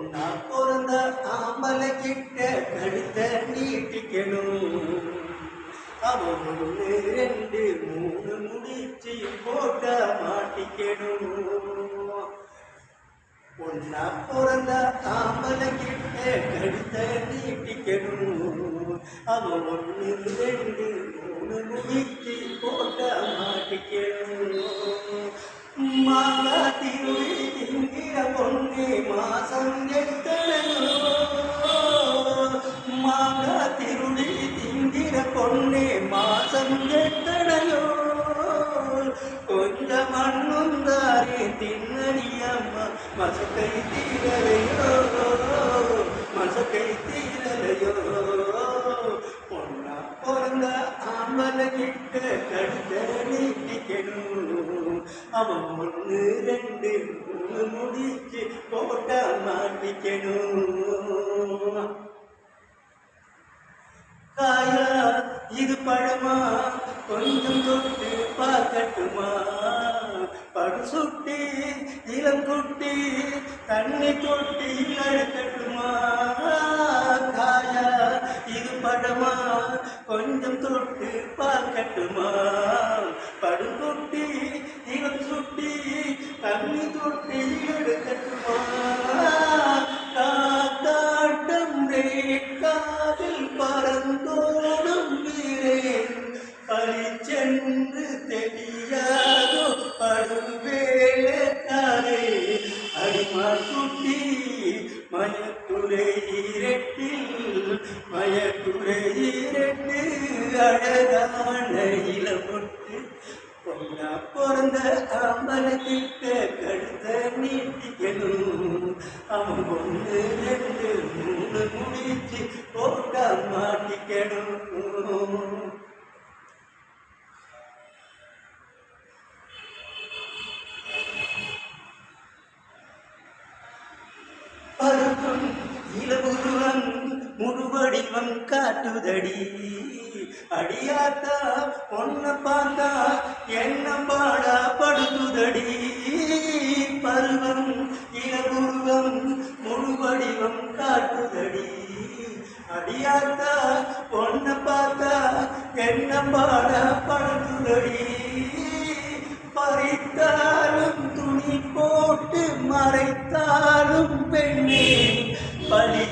பொண்ணா பிறந்த ஆம்பளை கிட்ட கழுத்த நீட்டிக்கணும். அவன் 1 2 3 முடிச்சு போட்ட மாட்டிக்கணும். பொண்ணா பிறந்த ஆம்பளை கிட்ட கழுத்த நீட்டிக்கணும். அவன் 1 2 3 முடிச்சு போட்ட மாட்டிக்கணும். மாங்கா திருவி திங்கிற பொண்ணு மாசம் எத்தனையோ. மாங்கா திருடி திங்கிற பொண்ணு மாசம் எத்தனையோ. கொஞ்சம் மண்ணுந்தாரி தின்னடியம்மா மசக்கை தீரலையோ. மசக்கை தீரலையோ. பொண்ணா பிறந்த ஆம்பளை கிட்ட கழுத்த நீட்டிக்கணும். அவன் 1 2 3 முடிச்சு போட்ட மாட்டிக்கணும். காயா இது பழமா கொஞ்சம் தொட்டு பார்க்கட்டுமா. படு சுட்டி இளம் குட்டி தண்ணி தொட்டி நடக்கட்டுமா. காயா இது பழமா கொஞ்சம் தொட்டு பார்க்கட்டுமா. படு குட்டி இளம் சுட்டி தண்ணி தொட்டி எடுக்கட்டுமா. காத்தாட்டம் காதில் பறந்தோடும் வீரேன் பழிச்சென்று தெரியாதோ படுவேலக்காரே. அடிமா குட்டி மயக்குறை இரட்டில் மயக்குறை இரட்டு அழகான இளமுட்டு. பொண்ணா பிறந்த ஆம்பளை கிட்ட கழுத்த நீட்டிக்கணும். அவன் 1 2 3 முடிச்சு போட்ட மாட்டிக்கணும். பருவம் இளவுருவம் முழுவடிவம் காட்டுதடி. அடியாத்தா பொண்ண பார்த்தா என்ன பாடா படுத்துதடி. பருவம் இளவுருவம் முழுவடிவம் காட்டுதடி. அடியாத்தா பொண்ண பார்த்தா என்ன பாடா படுத்துதடி. பறித்தாலும் துணி போட்டு மறைத்தாலும் பெண்ணே பலி